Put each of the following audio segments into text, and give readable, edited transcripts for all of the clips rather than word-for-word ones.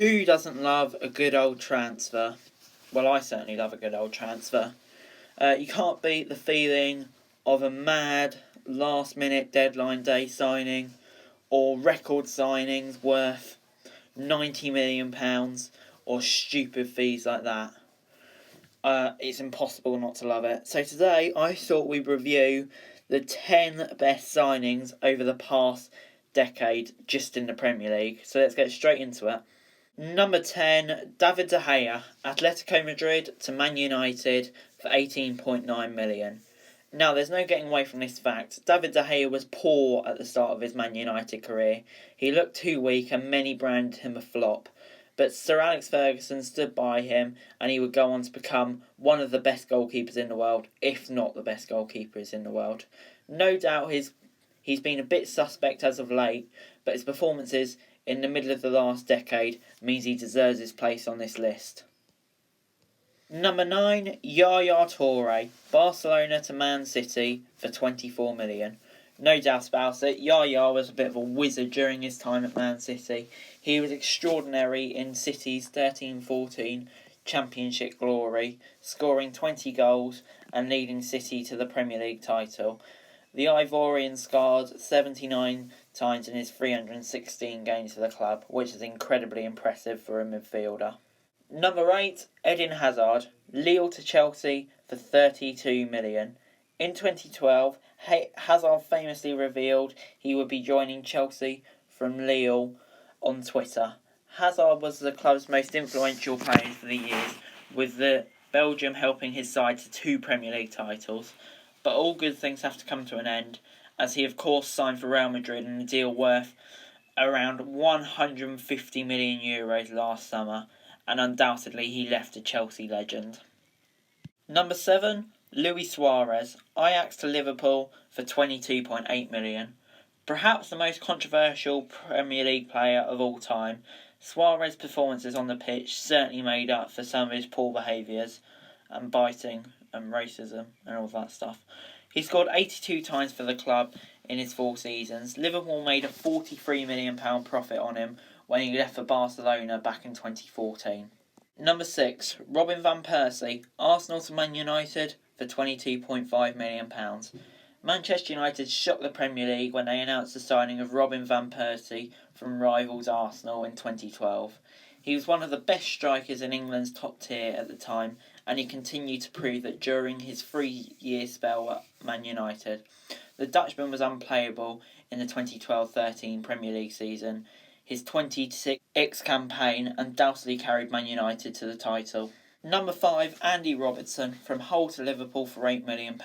Who doesn't love a good old transfer? Well, I certainly love a good old transfer. You can't beat the feeling of a mad last minute deadline day signing or record signings worth £90 million or stupid fees like that. It's impossible not to love it. So today I thought we'd review the 10 best signings over the past decade just in the Premier League. So let's get straight into it. Number 10, David De Gea, Atletico Madrid to Man United for 18.9 million. Now, there's no getting away from this fact. David De Gea was poor at the start of his Man United career. He looked too weak and many branded him a flop. But Sir Alex Ferguson stood by him and he would go on to become one of the best goalkeepers in the world, if not the best goalkeepers in the world. No doubt he's been a bit suspect as of late, but his performances in the middle of the last decade means he deserves his place on this list. Number 9, Yaya Toure, Barcelona to Man City for 24 million. No doubt about it, Yaya was a bit of a wizard during his time at Man City. He was extraordinary in City's 13-14 Championship glory, scoring 20 goals and leading City to the Premier League title. The Ivorian scored 79 times in his 316 games for the club, which is incredibly impressive for a midfielder. Number 8, Eden Hazard, Lille to Chelsea for 32 million. In 2012, Hazard famously revealed he would be joining Chelsea from Lille on Twitter. Hazard was the club's most influential player for the years, with the Belgium helping his side to 2 Premier League titles. But all good things have to come to an end, as he of course signed for Real Madrid in a deal worth around €150 million last summer, and undoubtedly he left a Chelsea legend. Number 7, Luis Suarez, Ajax to Liverpool for 22.8 million. Perhaps the most controversial Premier League player of all time, Suarez's performances on the pitch certainly made up for some of his poor behaviours and biting and racism and all that stuff. He scored 82 times for the club in his 4 seasons. Liverpool made a £43 million profit on him when he left for Barcelona back in 2014. Number 6, Robin Van Persie, Arsenal to Man United for £22.5 million. Manchester United shocked the Premier League when they announced the signing of Robin Van Persie from rivals Arsenal in 2012. He was one of the best strikers in England's top tier at the time, and he continued to prove that during his 3-year spell at Man United. The Dutchman was unplayable in the 2012-13 Premier League season. His 26x campaign undoubtedly carried Man United to the title. Number 5, Andy Robertson, from Hull to Liverpool for £8 million.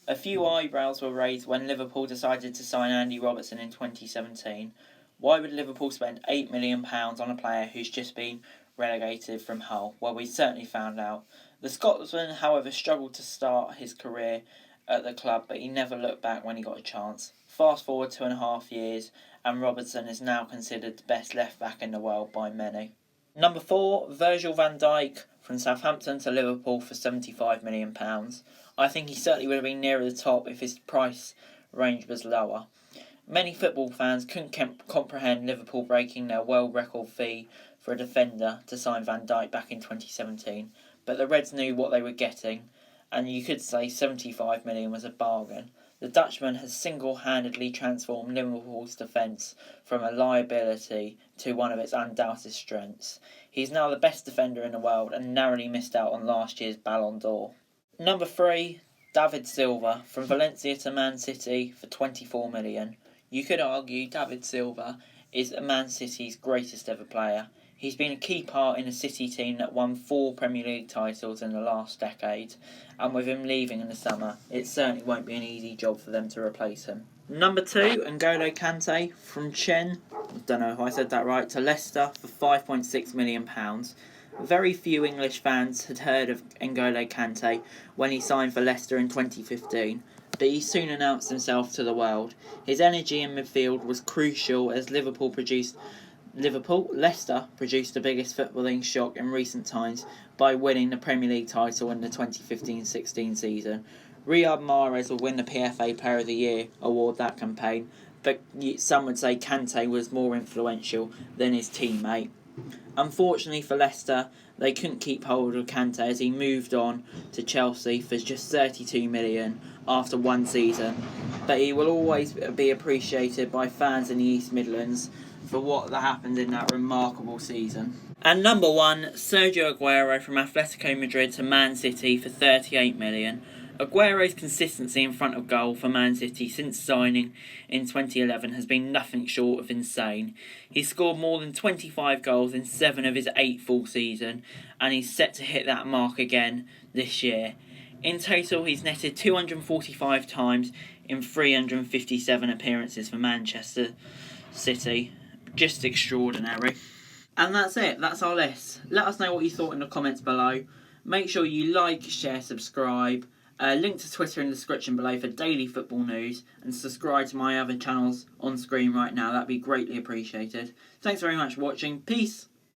A few eyebrows were raised when Liverpool decided to sign Andy Robertson in 2017. Why would Liverpool spend £8 million on a player who's just been relegated from Hull? Well, we certainly found out. The Scotsman, however, struggled to start his career at the club, but he never looked back when he got a chance. Fast forward 2.5 years, and Robertson is now considered the best left-back in the world by many. Number 4, Virgil van Dijk, from Southampton to Liverpool for £75 million. I think he certainly would have been nearer the top if his price range was lower. Many football fans couldn't comprehend Liverpool breaking their world record fee for a defender to sign Van Dijk back in 2017, but the Reds knew what they were getting, and you could say £75 million was a bargain. The Dutchman has single-handedly transformed Liverpool's defence from a liability to one of its undoubted strengths. He's now the best defender in the world and narrowly missed out on last year's Ballon d'Or. Number 3, David Silva, from Valencia to Man City for £24 million. You could argue David Silva is Man City's greatest ever player. He's been a key part in a City team that won 4 Premier League titles in the last decade, and with him leaving in the summer, it certainly won't be an easy job for them to replace him. Number 2, N'Golo Kante, from Chen, don't know if I said that right, to Leicester for £5.6 million. Very few English fans had heard of N'Golo Kante when he signed for Leicester in 2015, but he soon announced himself to the world. His energy in midfield was crucial as Leicester produced the biggest footballing shock in recent times by winning the Premier League title in the 2015-16 season. Riyad Mahrez will win the PFA Player of the Year award that campaign, but some would say Kante was more influential than his teammate. Unfortunately for Leicester, they couldn't keep hold of Kante as he moved on to Chelsea for just 32 million after one season. But he will always be appreciated by fans in the East Midlands for what happened in that remarkable season. And number 1, Sergio Aguero from Atletico Madrid to Man City for 38 million. Aguero's consistency in front of goal for Man City since signing in 2011 has been nothing short of insane. He's scored more than 25 goals in 7 of his 8 full season, and he's set to hit that mark again this year. In total, he's netted 245 times in 357 appearances for Manchester City. Just extraordinary. And that's it, that's our list. Let us know what you thought in the comments below. Make sure you like, share, subscribe. Link to Twitter in the description below for daily football news, and subscribe to my other channels on screen right now. That'd be greatly appreciated. Thanks very much for watching. Peace.